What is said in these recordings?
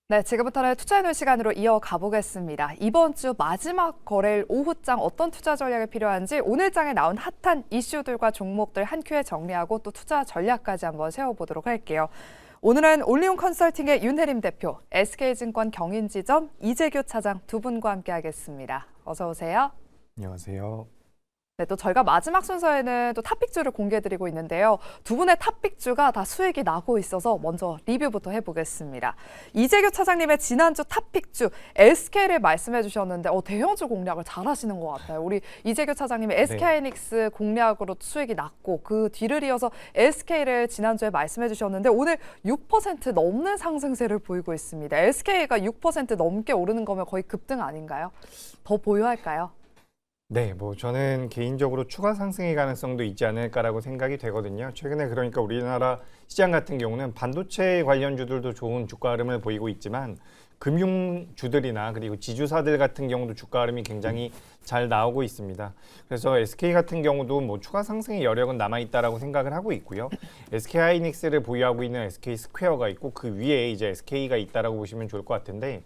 네, 지금부터는 투자해놓은 시간으로 이어가 보겠습니다. 이번 주 마지막 거래일 오후장 어떤 투자 전략이 필요한지 오늘장에 나온 핫한 이슈들과 종목들 한 큐에 정리하고 또 투자 전략까지 한번 세워보도록 할게요. 오늘은 올리온 컨설팅의 윤혜림 대표, SK증권 경인지점 이재규 차장 두 분과 함께하겠습니다. 어서 오세요. 안녕하세요. 네, 또 저희가 마지막 순서에는 또 탑픽주를 공개해드리고 있는데요. 두 분의 탑픽주가 다 수익이 나고 있어서 먼저 리뷰부터 해보겠습니다. 이재규 차장님의 지난주 탑픽주 SK를 말씀해 주셨는데 대형주 공략을 잘 하시는 것 같아요. 우리 이재규 차장님의 SK하이닉스 공략으로 수익이 났고 그 뒤를 이어서 SK를 지난주에 말씀해 주셨는데 오늘 6% 넘는 상승세를 보이고 있습니다. SK가 6% 넘게 오르는 거면 거의 급등 아닌가요? 더 보유할까요? 네, 저는 개인적으로 추가 상승의 가능성도 있지 않을까라고 생각이 되거든요. 최근에 그러니까 우리나라 시장 같은 경우는 반도체 관련주들도 좋은 주가 흐름을 보이고 있지만 금융주들이나 그리고 지주사들 같은 경우도 주가 흐름이 굉장히 잘 나오고 있습니다. 그래서 SK 같은 경우도 추가 상승의 여력은 남아있다라고 생각을 하고 있고요. SK하이닉스를 보유하고 있는 SK스퀘어가 있고 그 위에 이제 SK가 있다라고 보시면 좋을 것 같은데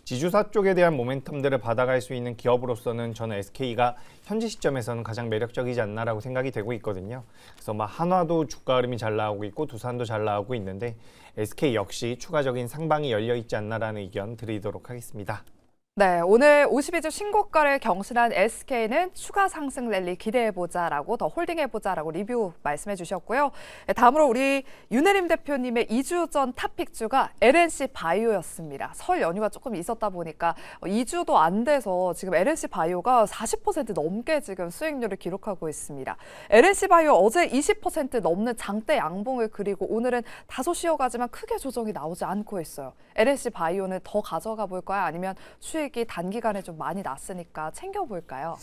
지주사 쪽에 대한 모멘텀들을 받아갈 수 있는 기업으로서는 저는 SK가 현재 시점에서는 가장 매력적이지 않나라고 생각이 되고 있거든요. 그래서 한화도 주가 흐름이 잘 나오고 있고 두산도 잘 나오고 있는데 SK 역시 추가적인 상방이 열려 있지 않나라는 의견 드리도록 하겠습니다. 네, 오늘 52주 신고가를 경신한 SK는 추가 상승 랠리 기대해보자라고 더 홀딩해보자라고 리뷰 말씀해 주셨고요. 다음으로 우리 윤혜림 대표님의 2주 전 탑픽주가 LNC 바이오였습니다. 설 연휴가 조금 있었다 보니까 2주도 안 돼서 지금 LNC 바이오가 40% 넘게 지금 수익률을 기록하고 있습니다. LNC 바이오 어제 20% 넘는 장대 양봉을 그리고 오늘은 다소 쉬어가지만 크게 조정이 나오지 않고 있어요. LNC 바이오는 더 가져가 볼까요? 아니면 수익이 단기간에 좀 많이 났으니까 챙겨볼까요?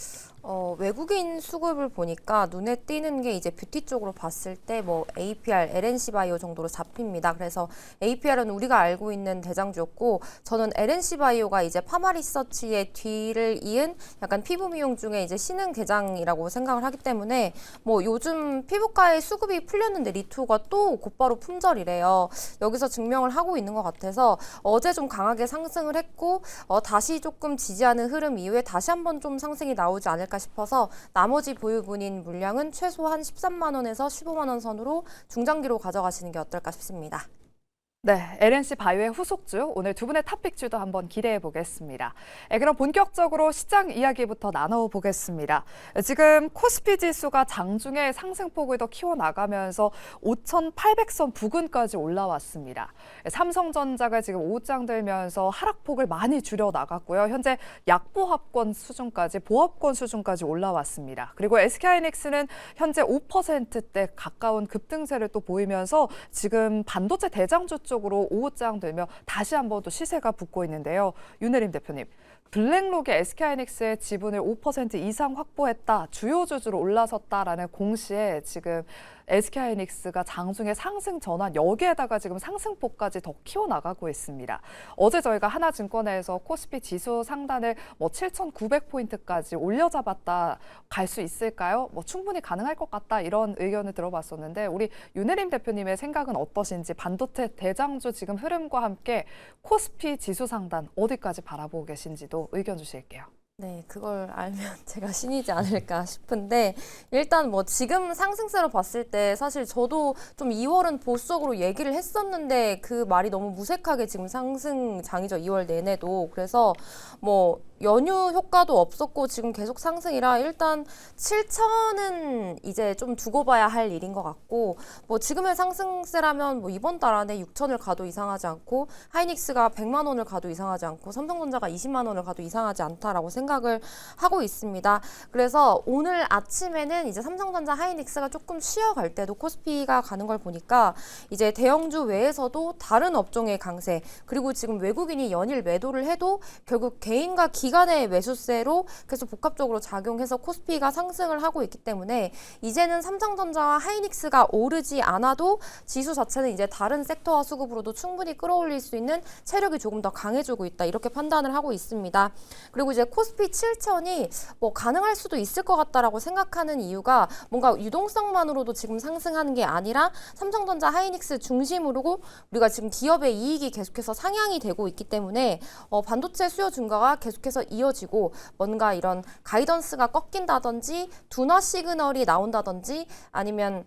외국인 수급을 보니까 눈에 띄는 게 이제 뷰티 쪽으로 봤을 때 APR, LNC 바이오 정도로 잡힙니다. 그래서 APR은 우리가 알고 있는 대장주였고 저는 LNC 바이오가 이제 파마 리서치의 뒤를 이은 약간 피부 미용 중에 이제 신흥 개장이라고 생각을 하기 때문에 요즘 피부과의 수급이 풀렸는데 리투가 또 곧바로 품절이래요. 여기서 증명을 하고 있는 것 같아서 어제 좀 강하게 상승을 했고 다시 조금 지지하는 흐름 이후에 다시 한번 좀 상승이 나오지 않을까 싶어서 나머지 보유분인 물량은 최소한 13만 원에서 15만 원 선으로 중장기로 가져가시는 게 어떨까 싶습니다. 네, LNC 바이오의 후속주, 오늘 두 분의 탑픽주도 한번 기대해 보겠습니다. 그럼 본격적으로 시장 이야기부터 나눠보겠습니다. 지금 코스피 지수가 장중에 상승폭을 더 키워나가면서 5,800선 부근까지 올라왔습니다. 삼성전자가 지금 오후장 들면서 하락폭을 많이 줄여나갔고요. 현재 약보합권 수준까지, 보합권 수준까지 올라왔습니다. 그리고 SK하이닉스는 현재 5%대 가까운 급등세를 또 보이면서 지금 반도체 대장주 쪽으로 오후장 되며 다시 한번 또 시세가 붙고 있는데요. 윤혜림 대표님, 블랙록의 SK하이닉스의 지분을 5% 이상 확보했다, 주요 주주로 올라섰다라는 공시에 지금 SK하이닉스가 장중에 상승 전환, 여기에다가 지금 상승폭까지 더 키워나가고 있습니다. 어제 저희가 하나증권에서 코스피 지수 상단을 7,900포인트까지 올려잡았다, 갈 수 있을까요? 충분히 가능할 것 같다, 이런 의견을 들어봤었는데 우리 윤혜림 대표님의 생각은 어떠신지, 반도체 대장주 지금 흐름과 함께 코스피 지수 상단 어디까지 바라보고 계신지도 의견 주실게요. 네, 그걸 알면 제가 신이지 않을까 싶은데 일단 지금 상승세로 봤을 때 사실 저도 좀 2월은 보수적으로 얘기를 했었는데 그 말이 너무 무색하게 지금 상승장이죠. 2월 내내도. 그래서 연휴 효과도 없었고 지금 계속 상승이라 일단 7천은 이제 좀 두고 봐야 할 일인 것 같고 지금의 상승세라면 이번 달 안에 6천을 가도 이상하지 않고 하이닉스가 100만 원을 가도 이상하지 않고 삼성전자가 20만 원을 가도 이상하지 않다라고 생각을 하고 있습니다. 그래서 오늘 아침에는 이제 삼성전자 하이닉스가 조금 쉬어갈 때도 코스피가 가는 걸 보니까 이제 대형주 외에서도 다른 업종의 강세, 그리고 지금 외국인이 연일 매도를 해도 결국 개인과 기업 기간의 매수세로 계속 복합적으로 작용해서 코스피가 상승을 하고 있기 때문에 이제는 삼성전자와 하이닉스가 오르지 않아도 지수 자체는 이제 다른 섹터와 수급으로도 충분히 끌어올릴 수 있는 체력이 조금 더 강해지고 있다. 이렇게 판단을 하고 있습니다. 그리고 이제 코스피 7천이 뭐 가능할 수도 있을 것 같다라고 생각하는 이유가 뭔가 유동성만으로도 지금 상승하는 게 아니라 삼성전자, 하이닉스 중심으로 우리가 지금 기업의 이익이 계속해서 상향이 되고 있기 때문에 반도체 수요 증가가 계속해서 이어지고 뭔가 이런 가이던스가 꺾인다든지 둔화 시그널이 나온다든지 아니면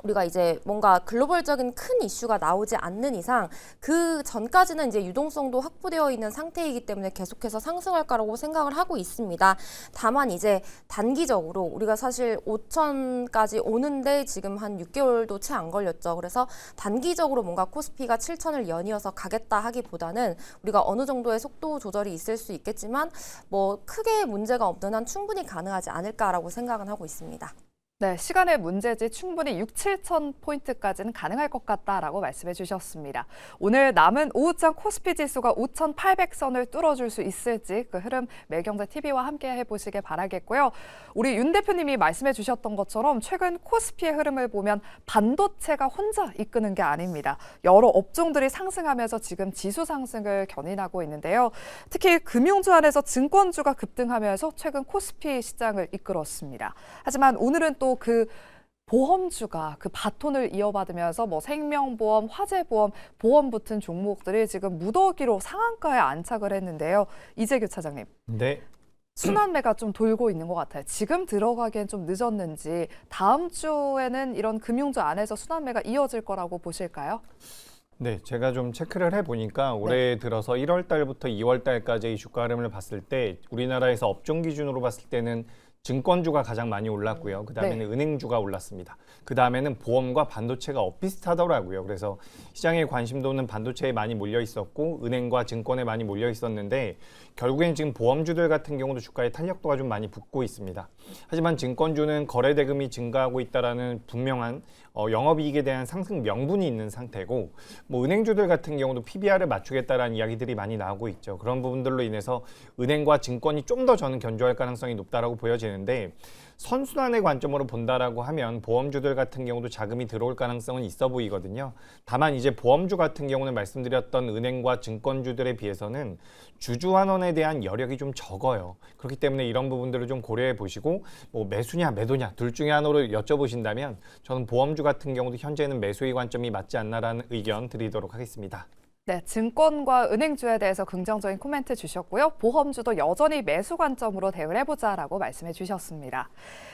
우리가 이제 뭔가 글로벌적인 큰 이슈가 나오지 않는 이상 그 전까지는 이제 유동성도 확보되어 있는 상태이기 때문에 계속해서 상승할 거라고 생각을 하고 있습니다. 다만 이제 단기적으로 우리가 사실 5천까지 오는데 지금 한 6개월도 채 안 걸렸죠. 그래서 단기적으로 뭔가 코스피가 7천을 연이어서 가겠다 하기보다는 우리가 어느 정도의 속도 조절이 있을 수 있겠지만 뭐 크게 문제가 없는 한 충분히 가능하지 않을까라고 생각은 하고 있습니다. 네, 시간의 문제지 충분히 6, 7천 포인트까지는 가능할 것 같다라고 말씀해 주셨습니다. 오늘 남은 오후장 코스피 지수가 5,800선을 뚫어줄 수 있을지 그 흐름 매경제TV와 함께 해보시길 바라겠고요. 우리 윤 대표님이 말씀해 주셨던 것처럼 최근 코스피의 흐름을 보면 반도체가 혼자 이끄는 게 아닙니다. 여러 업종들이 상승하면서 지금 지수 상승을 견인하고 있는데요. 특히 금융주 안에서 증권주가 급등하면서 최근 코스피 시장을 이끌었습니다. 하지만 오늘은 또 그 보험주가 그 바톤을 이어받으면서 뭐 생명보험, 화재보험, 보험 붙은 종목들이 지금 무더기로 상한가에 안착을 했는데요. 이재규 차장님. 네. 순환매가 좀 돌고 있는 것 같아요. 지금 들어가기엔 좀 늦었는지 다음 주에는 이런 금융주 안에서 순환매가 이어질 거라고 보실까요? 네, 제가 좀 체크를 해보니까 올해 들어서 1월 달부터 2월 달까지의 주가 흐름을 봤을 때 우리나라에서 업종 기준으로 봤을 때는 증권주가 가장 많이 올랐고요. 그 다음에는 은행주가 올랐습니다. 그 다음에는 보험과 반도체가 엇비슷하더라고요. 그래서 시장의 관심도는 반도체에 많이 몰려 있었고 은행과 증권에 많이 몰려 있었는데 결국엔 지금 보험주들 같은 경우도 주가의 탄력도가 좀 많이 붙고 있습니다. 하지만 증권주는 거래 대금이 증가하고 있다라는 분명한 영업이익에 대한 상승 명분이 있는 상태고 뭐 은행주들 같은 경우도 PBR을 맞추겠다라는 이야기들이 많이 나오고 있죠. 그런 부분들로 인해서 은행과 증권이 좀 더 저는 견조할 가능성이 높다라고 보여지는데 선순환의 관점으로 본다라고 하면 보험주들 같은 경우도 자금이 들어올 가능성은 있어 보이거든요. 다만 이제 보험주 같은 경우는 말씀드렸던 은행과 증권주들에 비해서는 주주환원에 대한 여력이 좀 적어요. 그렇기 때문에 이런 부분들을 좀 고려해 보시고 뭐 매수냐 매도냐 둘 중에 하나로 여쭤보신다면 저는 보험주 같은 경우도 현재는 매수의 관점이 맞지 않나라는 의견 드리도록 하겠습니다. 네, 증권과 은행주에 대해서 긍정적인 코멘트 주셨고요. 보험주도 여전히 매수 관점으로 대응을 해보자라고 말씀해 주셨습니다.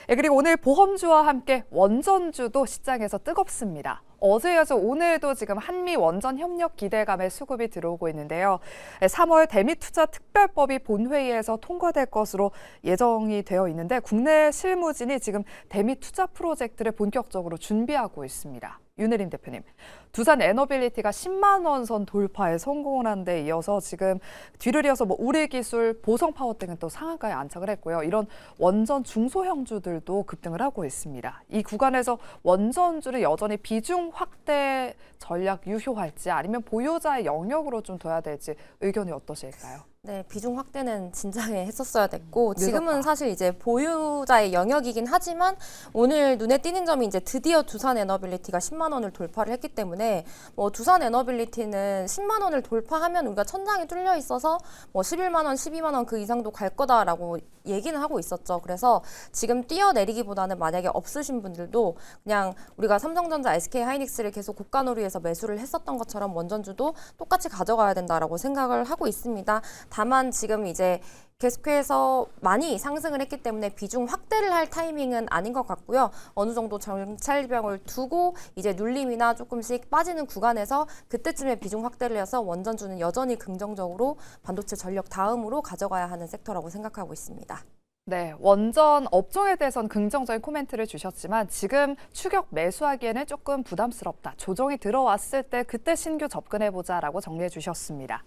그리고 오늘 보험주와 함께 원전주도 시장에서 뜨겁습니다. 어제 이어서 오늘도 지금 한미 원전 협력 기대감에 수급이 들어오고 있는데요. 3월 대미투자특별법이 본회의에서 통과될 것으로 예정이 되어 있는데 국내 실무진이 지금 대미투자 프로젝트를 본격적으로 준비하고 있습니다. 윤혜림 대표님, 두산 에너빌리티가 10만 원 선 돌파에 성공을 한 데 이어서 지금 뒤를 이어서 뭐 우리기술, 보성파워 등은 또 상한가에 안착을 했고요. 이런 원전 중소형주들도 급등을 하고 있습니다. 이 구간에서 원전주를 여전히 비중 확대 전략 유효할지 아니면 보유자의 영역으로 좀 둬야 될지 의견이 어떠실까요? 네, 비중 확대는 진작에 했었어야 됐고 지금은 늦었다. 사실 이제 보유자의 영역이긴 하지만 오늘 눈에 띄는 점이 이제 드디어 두산 에너빌리티가 10만 원을 돌파를 했기 때문에 뭐 두산 에너빌리티는 10만 원을 돌파하면 우리가 천장이 뚫려 있어서 뭐 11만 원, 12만 원 그 이상도 갈 거다라고 얘기는 하고 있었죠. 그래서 지금 뛰어내리기보다는 만약에 없으신 분들도 그냥 우리가 삼성전자, SK 하이닉스를 계속 고가놀이에서 매수를 했었던 것처럼 원전주도 똑같이 가져가야 된다라고 생각을 하고 있습니다. 다만 지금 이제 계속해서 많이 상승을 했기 때문에 비중 확대를 할 타이밍은 아닌 것 같고요. 어느 정도 정찰병을 두고 이제 눌림이나 조금씩 빠지는 구간에서 그때쯤에 비중 확대를 해서 원전주는 여전히 긍정적으로 반도체 전력 다음으로 가져가야 하는 섹터라고 생각하고 있습니다. 네, 원전 업종에 대해서는 긍정적인 코멘트를 주셨지만 지금 추격 매수하기에는 조금 부담스럽다. 조정이 들어왔을 때 그때 신규 접근해보자라고 정리해 주셨습니다.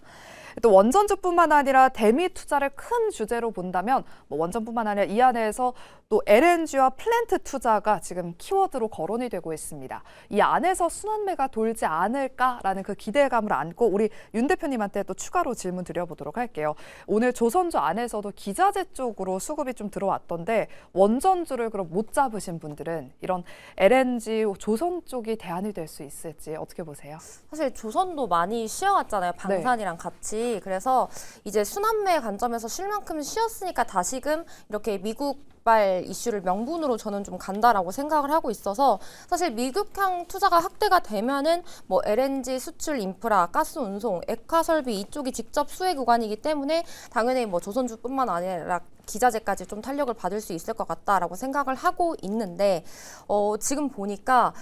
또 원전주뿐만 아니라 대미 투자를 큰 주제로 본다면 뭐 원전뿐만 아니라 이 안에서 또 LNG와 플랜트 투자가 지금 키워드로 거론이 되고 있습니다. 이 안에서 순환매가 돌지 않을까라는 그 기대감을 안고 우리 윤 대표님한테 또 추가로 질문 드려보도록 할게요. 오늘 조선주 안에서도 기자재 쪽으로 수급이 좀 들어왔던데 원전주를 그럼 못 잡으신 분들은 이런 LNG 조선 쪽이 대안이 될 수 있을지 어떻게 보세요? 사실 조선도 많이 쉬어왔잖아요. 방산이랑 같이. 그래서 이제 순환매 관점에서 쉴 만큼 쉬었으니까 다시금 이렇게 미국발 이슈를 명분으로 저는 좀 간다라고 생각을 하고 있어서 사실 미국향 투자가 확대가 되면은 뭐 LNG 수출 인프라, 가스 운송, 액화 설비 이쪽이 직접 수혜 구간이기 때문에 당연히 뭐 조선주뿐만 아니라 기자재까지 좀 탄력을 받을 수 있을 것 같다라고 생각을 하고 있는데 지금 보니까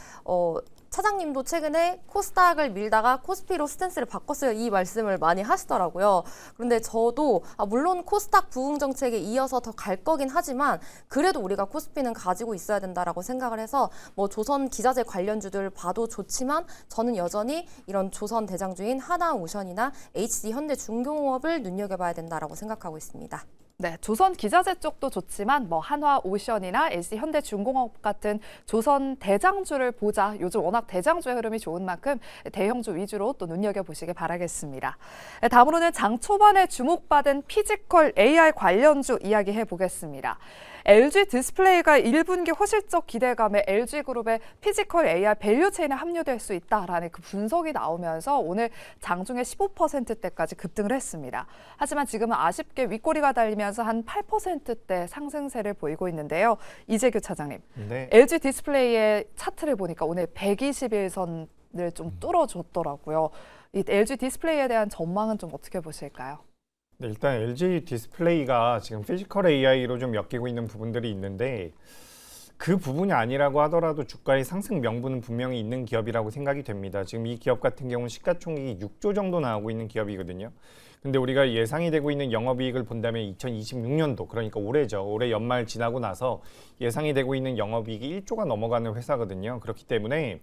차장님도 최근에 코스닥을 밀다가 코스피로 스탠스를 바꿨어요. 이 말씀을 많이 하시더라고요. 그런데 저도 물론 코스닥 부흥 정책에 이어서 더 갈 거긴 하지만 그래도 우리가 코스피는 가지고 있어야 된다라고 생각을 해서 뭐 조선 기자재 관련주들 봐도 좋지만 저는 여전히 이런 조선 대장주인 하나오션이나 HD 현대중공업을 눈여겨봐야 된다라고 생각하고 있습니다. 네, 조선 기자재 쪽도 좋지만 뭐 한화오션이나 LG 현대중공업 같은 조선 대장주를 보자. 요즘 워낙 대장주의 흐름이 좋은 만큼 대형주 위주로 또 눈여겨보시길 바라겠습니다. 다음으로는 장 초반에 주목받은 피지컬 AI 관련주 이야기해 보겠습니다. LG 디스플레이가 1분기 호실적 기대감에 LG그룹의 피지컬 AI 밸류체인에 합류될 수 있다라는 그 분석이 나오면서 오늘 장중에 15%대까지 급등을 했습니다. 하지만 지금은 아쉽게 윗꼬리가 달리면서 한 8%대 상승세를 보이고 있는데요. 이재규 차장님, 네. LG 디스플레이의 차트를 보니까 오늘 121선을 좀 뚫어줬더라고요. 이 LG 디스플레이에 대한 전망은 좀 어떻게 보실까요? 네, 일단 LG 디스플레이가 지금 피지컬 AI로 좀 엮이고 있는 부분들이 있는데 그 부분이 아니라고 하더라도 주가의 상승 명분은 분명히 있는 기업이라고 생각이 됩니다. 지금 이 기업 같은 경우는 시가총액이 6조 정도 나오고 있는 기업이거든요. 근데 우리가 예상이 되고 있는 영업이익을 본다면 2026년도, 그러니까 올해죠. 올해 연말 지나고 나서 예상이 되고 있는 영업이익이 1조가 넘어가는 회사거든요. 그렇기 때문에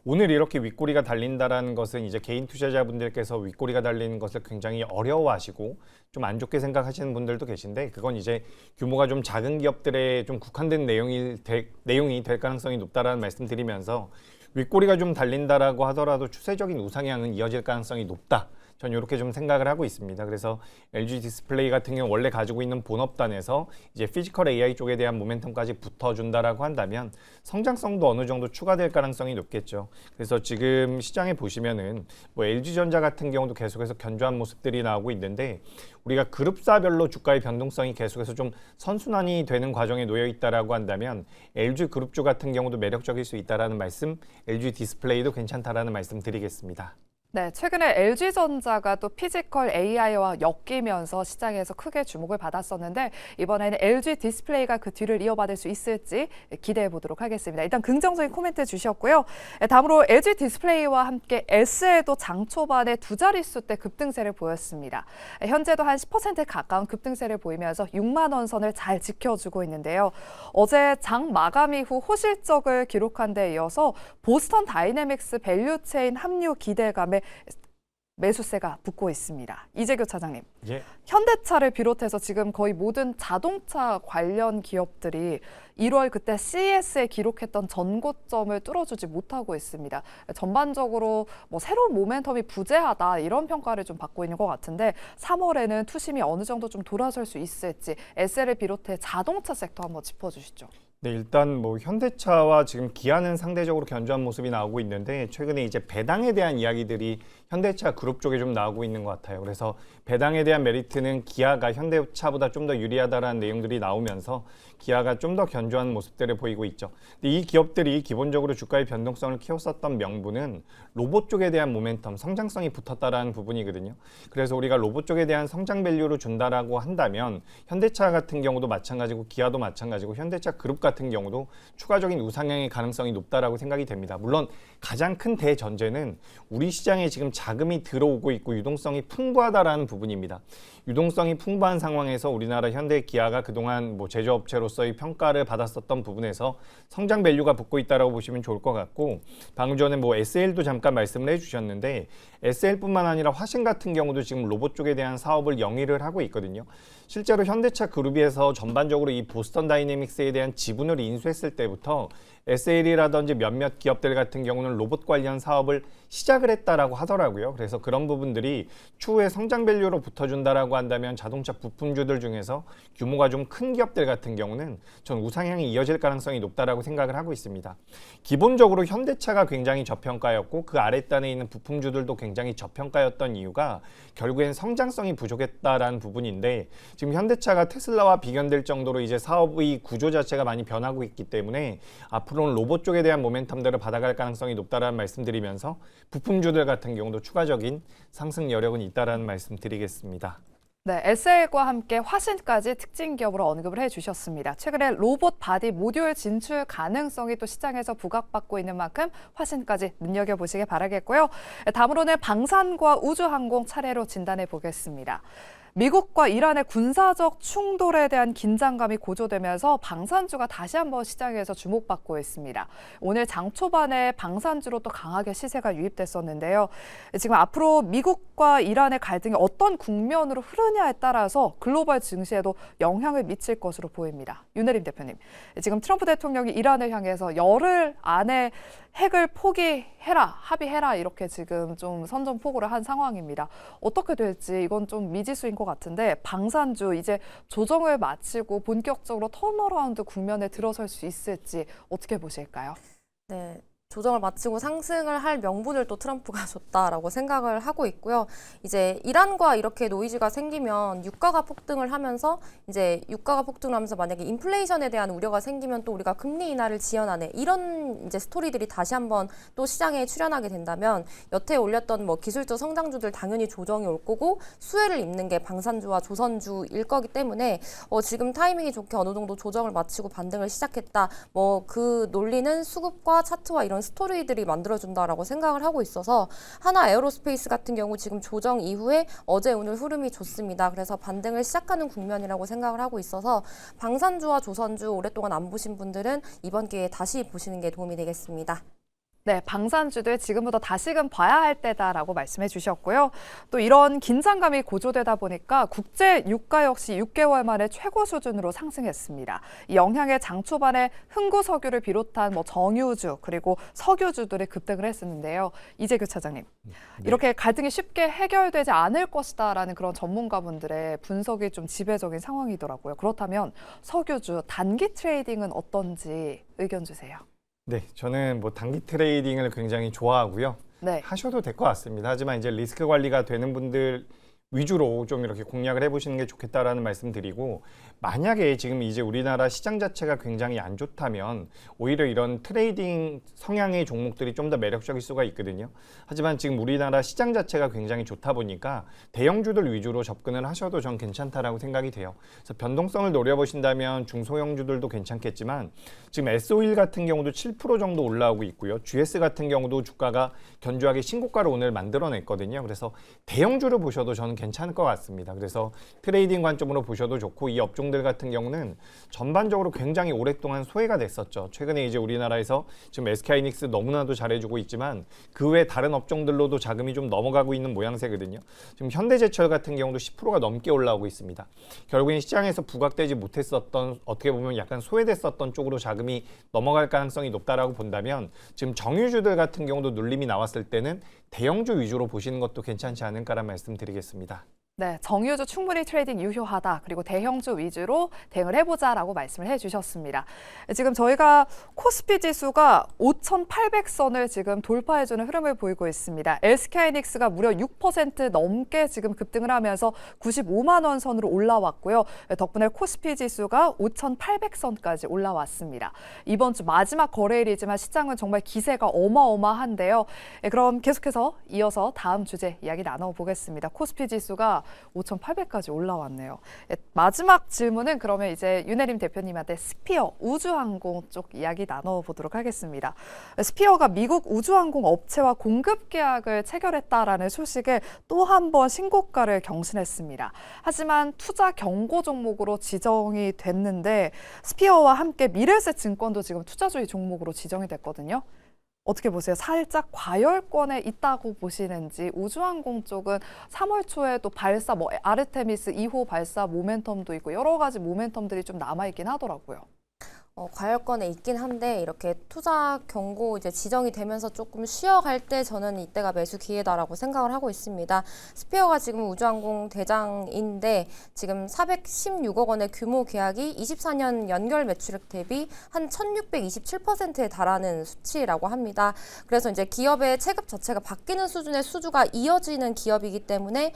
오늘 이렇게 윗꼬리가 달린다라는 것은 이제 개인 투자자분들께서 윗꼬리가 달리는 것을 굉장히 어려워하시고 좀 안 좋게 생각하시는 분들도 계신데 그건 이제 규모가 좀 작은 기업들에 좀 국한된 내용이 될 가능성이 높다라는 말씀드리면서 윗꼬리가 좀 달린다라고 하더라도 추세적인 우상향은 이어질 가능성이 높다. 전 이렇게 좀 생각을 하고 있습니다. 그래서 LG 디스플레이 같은 경우 원래 가지고 있는 본업단에서 이제 피지컬 AI 쪽에 대한 모멘텀까지 붙어준다라고 한다면 성장성도 어느 정도 추가될 가능성이 높겠죠. 그래서 지금 시장에 보시면은 뭐 LG전자 같은 경우도 계속해서 견조한 모습들이 나오고 있는데 우리가 그룹사별로 주가의 변동성이 계속해서 좀 선순환이 되는 과정에 놓여 있다라고 한다면 LG 그룹주 같은 경우도 매력적일 수 있다라는 말씀, LG 디스플레이도 괜찮다라는 말씀 드리겠습니다. 네, 최근에 LG전자가 또 피지컬 AI와 엮이면서 시장에서 크게 주목을 받았었는데 이번에는 LG 디스플레이가 그 뒤를 이어받을 수 있을지 기대해 보도록 하겠습니다. 일단 긍정적인 코멘트 주셨고요. 다음으로 LG 디스플레이와 함께 S에도 장 초반에 두 자릿수대 급등세를 보였습니다. 현재도 한 10% 가까운 급등세를 보이면서 6만 원 선을 잘 지켜주고 있는데요. 어제 장 마감 이후 호실적을 기록한 데 이어서 보스턴 다이내믹스 밸류체인 합류 기대감에 매수세가 붙고 있습니다. 이재규 차장님, 예. 현대차를 비롯해서 지금 거의 모든 자동차 관련 기업들이 1월 그때 CES에 기록했던 전고점을 뚫어주지 못하고 있습니다. 전반적으로 뭐 새로운 모멘텀이 부재하다 이런 평가를 좀 받고 있는 것 같은데 3월에는 투심이 어느 정도 좀 돌아설 수 있을지 SL을 비롯해 자동차 섹터 한번 짚어주시죠. 네, 일단 뭐 현대차와 지금 기아는 상대적으로 견조한 모습이 나오고 있는데 최근에 이제 배당에 대한 이야기들이 현대차 그룹 쪽에 좀 나오고 있는 것 같아요. 그래서 배당에 대한 메리트는 기아가 현대차보다 좀 더 유리하다라는 내용들이 나오면서 기아가 좀 더 견조한 모습들을 보이고 있죠. 근데 이 기업들이 기본적으로 주가의 변동성을 키웠었던 명분은 로봇 쪽에 대한 모멘텀, 성장성이 붙었다라는 부분이거든요. 그래서 우리가 로봇 쪽에 대한 성장 밸류를 준다라고 한다면 현대차 같은 경우도 마찬가지고 기아도 마찬가지고 현대차 그룹 같은 경우도 추가적인 우상향의 가능성이 높다라고 생각이 됩니다. 물론 가장 큰 대전제는 우리 시장에 지금 자금이 들어오고 있고 유동성이 풍부하다라는 부분입니다. 유동성이 풍부한 상황에서 우리나라 현대기아가 그동안 제조업체로서의 평가를 받았었던 부분에서 성장 밸류가 붙고 있다라고 보시면 좋을 것 같고, 방금 전에 SL도 잠깐 말씀을 해주셨는데 SL뿐만 아니라 화신 같은 경우도 지금 로봇 쪽에 대한 사업을 영위를 하고 있거든요. 실제로 현대차 그룹에서 전반적으로 이 보스턴 다이내믹스에 대한 지분을 인수했을 때부터 SL이라든지 몇몇 기업들 같은 경우는 로봇 관련 사업을 시작을 했다라고 하더라고요. 그래서 그런 부분들이 추후에 성장 밸류로 붙어준다라고 한다면 자동차 부품주들 중에서 규모가 좀 큰 기업들 같은 경우는 전 우상향이 이어질 가능성이 높다라고 생각을 하고 있습니다. 기본적으로 현대차가 굉장히 저평가였고 그 아랫단에 있는 부품주들도 굉장히 저평가였던 이유가 결국엔 성장성이 부족했다라는 부분인데, 지금 현대차가 테슬라와 비견될 정도로 이제 사업의 구조 자체가 많이 변하고 있기 때문에 앞으로는 로봇 쪽에 대한 모멘텀들을 받아갈 가능성이 높다라는 말씀드리면서 부품주들 같은 경우도 추가적인 상승 여력은 있다라는 말씀 드리겠습니다. 네, SL과 함께 화신까지 특징 기업으로 언급을 해주셨습니다. 최근에 로봇 바디 모듈 진출 가능성이 또 시장에서 부각받고 있는 만큼 화신까지 눈여겨보시길 바라겠고요. 다음으로는 방산과 우주항공 차례로 진단해 보겠습니다. 미국과 이란의 군사적 충돌에 대한 긴장감이 고조되면서 방산주가 다시 한번 시장에서 주목받고 있습니다. 오늘 장 초반에 방산주로 또 강하게 시세가 유입됐었는데요. 지금 앞으로 미국과 이란의 갈등이 어떤 국면으로 흐르냐에 따라서 글로벌 증시에도 영향을 미칠 것으로 보입니다. 윤혜림 대표님, 지금 트럼프 대통령이 이란을 향해서 열흘 안에 핵을 포기해라, 합의해라 이렇게 지금 좀 선전포고를 한 상황입니다. 어떻게 될지 이건 좀 미지수인 것 같은데, 방산주 이제 조정을 마치고 본격적으로 턴어라운드 국면에 들어설 수 있을지 어떻게 보실까요? 네. 조정을 마치고 상승을 할 명분을 또 트럼프가 줬다라고 생각을 하고 있고요. 이제 이란과 이렇게 노이즈가 생기면 유가가 폭등을 하면서 이제 유가가 폭등을 하면서 만약에 인플레이션에 대한 우려가 생기면 또 우리가 금리 인하를 지연하네, 이런 이제 스토리들이 다시 한번 또 시장에 출현하게 된다면 여태 올렸던 기술적 성장주들 당연히 조정이 올 거고 수혜를 입는 게 방산주와 조선주일 거기 때문에 지금 타이밍이 좋게 어느 정도 조정을 마치고 반등을 시작했다. 그 논리는 수급과 차트와 이런 스토리들이 만들어준다라고 생각을 하고 있어서 하나 에어로스페이스 같은 경우 지금 조정 이후에 어제 오늘 흐름이 좋습니다. 그래서 반등을 시작하는 국면이라고 생각을 하고 있어서 방산주와 조선주 오랫동안 안 보신 분들은 이번 기회에 다시 보시는 게 도움이 되겠습니다. 네, 방산주들 지금부터 다시금 봐야 할 때다라고 말씀해 주셨고요. 또 이런 긴장감이 고조되다 보니까 국제 유가 역시 6개월 만에 최고 수준으로 상승했습니다. 이 영향에 장 초반에 흥구석유를 비롯한 정유주 그리고 석유주들이 급등을 했었는데요. 이재규 차장님, 이렇게 갈등이 쉽게 해결되지 않을 것이다라는 그런 전문가분들의 분석이 좀 지배적인 상황이더라고요. 그렇다면 석유주 단기 트레이딩은 어떤지 의견 주세요. 네, 저는 단기 트레이딩을 굉장히 좋아하고요. 네. 하셔도 될 것 같습니다. 하지만 이제 리스크 관리가 되는 분들 위주로 좀 이렇게 공략을 해보시는 게 좋겠다라는 말씀 드리고, 만약에 지금 이제 우리나라 시장 자체가 굉장히 안 좋다면 오히려 이런 트레이딩 성향의 종목들이 좀 더 매력적일 수가 있거든요. 하지만 지금 우리나라 시장 자체가 굉장히 좋다 보니까 대형주들 위주로 접근을 하셔도 전 괜찮다라고 생각이 돼요. 그래서 변동성을 노려보신다면 중소형주들도 괜찮겠지만 지금 S-오일 같은 경우도 7% 정도 올라오고 있고요. GS 같은 경우도 주가가 견조하게 신고가를 오늘 만들어냈거든요. 그래서 대형주를 보셔도 저는 괜찮을 것 같습니다. 그래서 트레이딩 관점으로 보셔도 좋고, 이 업종들 같은 경우는 전반적으로 굉장히 오랫동안 소외가 됐었죠. 최근에 이제 우리나라에서 지금 SK하이닉스 너무나도 잘해주고 있지만 그 외 다른 업종들로도 자금이 좀 넘어가고 있는 모양새거든요. 지금 현대제철 같은 경우도 10%가 넘게 올라오고 있습니다. 결국엔 시장에서 부각되지 못했었던, 어떻게 보면 약간 소외됐었던 쪽으로 자금이 넘어갈 가능성이 높다라고 본다면 지금 정유주들 같은 경우도 눌림이 나왔을 때는 대형주 위주로 보시는 것도 괜찮지 않을까라는 말씀드리겠습니다. 네, 정유주 충분히 트레이딩 유효하다. 그리고 대형주 위주로 대응을 해보자라고 말씀을 해주셨습니다. 지금 저희가 코스피 지수가 5,800선을 지금 돌파해주는 흐름을 보이고 있습니다. SK하이닉스가 무려 6% 넘게 지금 급등을 하면서 95만 원 선으로 올라왔고요. 덕분에 코스피 지수가 5,800선까지 올라왔습니다. 이번 주 마지막 거래일이지만 시장은 정말 기세가 어마어마한데요. 그럼 계속해서 이어서 다음 주제 이야기 나눠보겠습니다. 코스피 지수가 5,800까지 올라왔네요. 마지막 질문은 그러면 이제 윤혜림 대표님한테 스피어 우주항공 쪽 이야기 나눠보도록 하겠습니다. 스피어가 미국 우주항공 업체와 공급 계약을 체결했다라는 소식에 또 한 번 신고가를 경신했습니다. 하지만 투자 경고 종목으로 지정이 됐는데 스피어와 함께 미래에셋 증권도 지금 투자주의 종목으로 지정이 됐거든요. 어떻게 보세요? 살짝 과열권에 있다고 보시는지. 우주항공 쪽은 3월 초에 또 발사, 아르테미스 2호 발사 모멘텀도 있고 여러 가지 모멘텀들이 좀 남아있긴 하더라고요. 과열권에 있긴 한데 이렇게 투자 경고 이제 지정이 되면서 조금 쉬어갈 때 저는 이때가 매수 기회다라고 생각을 하고 있습니다. 스페어가 지금 우주항공 대장인데 지금 416억 원의 규모 계약이 24년 연결 매출액 대비 한 1627%에 달하는 수치라고 합니다. 그래서 이제 기업의 체급 자체가 바뀌는 수준의 수주가 이어지는 기업이기 때문에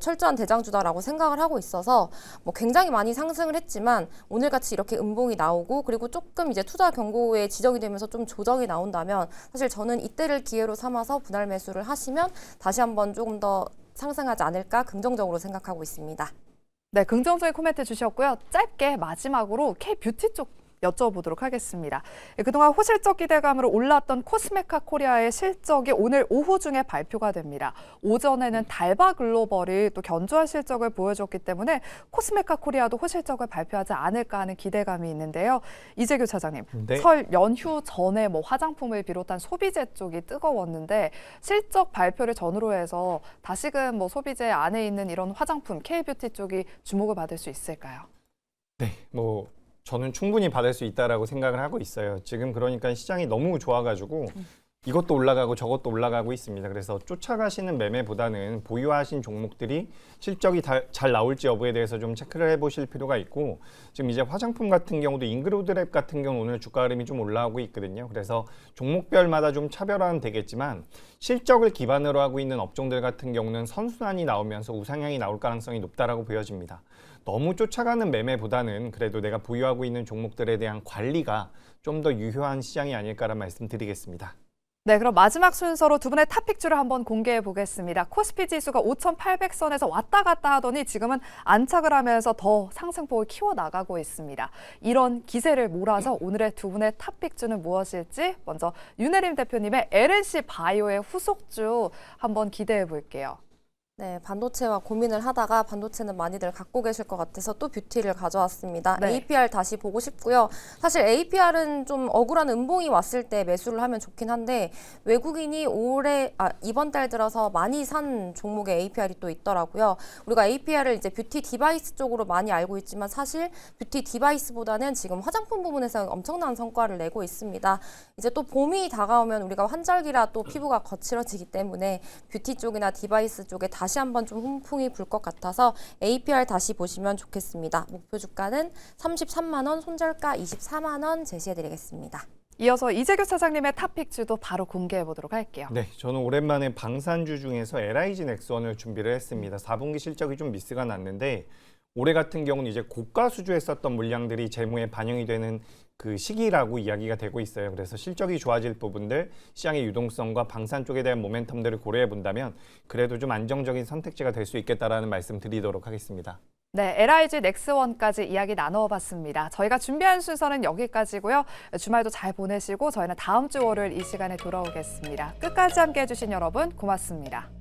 철저한 대장주다라고 생각을 하고 있어서 굉장히 많이 상승을 했지만 오늘같이 이렇게 음봉이 나오고 그리고 조금 이제 투자 경고에 지정이 되면서 좀 조정이 나온다면 사실 저는 이때를 기회로 삼아서 분할 매수를 하시면 다시 한번 조금 더 상승하지 않을까 긍정적으로 생각하고 있습니다. 네, 긍정적인 코멘트 주셨고요. 짧게 마지막으로 K뷰티 쪽 여쭤보도록 하겠습니다. 그동안 호실적 기대감으로 올랐던 코스메카 코리아의 실적이 오늘 오후 중에 발표가 됩니다. 오전에는 달바 글로벌이 또 견조한 실적을 보여줬기 때문에 코스메카 코리아도 호실적을 발표하지 않을까 하는 기대감이 있는데요. 이재규 차장님, 네. 설 연휴 전에 화장품을 비롯한 소비재 쪽이 뜨거웠는데 실적 발표를 전후로 해서 다시금 소비재 안에 있는 이런 화장품, K뷰티 쪽이 주목을 받을 수 있을까요? 네, 저는 충분히 받을 수 있다라고 생각을 하고 있어요. 지금 그러니까 시장이 너무 좋아가지고 이것도 올라가고 저것도 올라가고 있습니다. 그래서 쫓아가시는 매매보다는 보유하신 종목들이 실적이 잘 나올지 여부에 대해서 좀 체크를 해보실 필요가 있고 지금 이제 화장품 같은 경우도 잉그로드랩 같은 경우 오늘 주가 흐름이 좀 올라오고 있거든요. 그래서 종목별마다 좀 차별화는 되겠지만 실적을 기반으로 하고 있는 업종들 같은 경우는 선순환이 나오면서 우상향이 나올 가능성이 높다라고 보여집니다. 너무 쫓아가는 매매보다는 그래도 내가 보유하고 있는 종목들에 대한 관리가 좀 더 유효한 시장이 아닐까라는 말씀 드리겠습니다. 네, 그럼 마지막 순서로 두 분의 탑픽주를 한번 공개해 보겠습니다. 코스피 지수가 5,800선에서 왔다 갔다 하더니 지금은 안착을 하면서 더 상승폭을 키워나가고 있습니다. 이런 기세를 몰아서 오늘의 두 분의 탑픽주는 무엇일지 먼저 윤혜림 대표님의 LNC 바이오의 후속주 한번 기대해 볼게요. 네, 반도체와 고민을 하다가 반도체는 많이들 갖고 계실 것 같아서 또 뷰티를 가져왔습니다. 네. APR 다시 보고 싶고요. 사실 APR은 좀 억울한 음봉이 왔을 때 매수를 하면 좋긴 한데 외국인이 이번 달 들어서 많이 산 종목의 APR이 또 있더라고요. 우리가 APR을 이제 뷰티 디바이스 쪽으로 많이 알고 있지만 사실 뷰티 디바이스보다는 지금 화장품 부문에서 엄청난 성과를 내고 있습니다. 이제 또 봄이 다가오면 우리가 환절기라 또 피부가 거칠어지기 때문에 뷰티 쪽이나 디바이스 쪽에 다시 한번 좀 훈풍이 불 것 같아서 APR 다시 보시면 좋겠습니다. 목표 주가는 33만 원, 손절가 24만 원 제시해드리겠습니다. 이어서 이재규 차장님의 탑픽주도 바로 공개해 보도록 할게요. 네, 저는 오랜만에 방산주 중에서 LIG 넥스원을 준비를 했습니다. 4분기 실적이 좀 미스가 났는데 올해 같은 경우는 이제 고가 수주했었던 물량들이 재무에 반영이 되는 그 시기라고 이야기가 되고 있어요. 그래서 실적이 좋아질 부분들, 시장의 유동성과 방산 쪽에 대한 모멘텀들을 고려해 본다면 그래도 좀 안정적인 선택지가 될 수 있겠다라는 말씀 드리도록 하겠습니다. 네, LIG 넥스원까지 이야기 나눠봤습니다. 저희가 준비한 순서는 여기까지고요. 주말도 잘 보내시고 저희는 다음 주 월요일 이 시간에 돌아오겠습니다. 끝까지 함께해 주신 여러분 고맙습니다.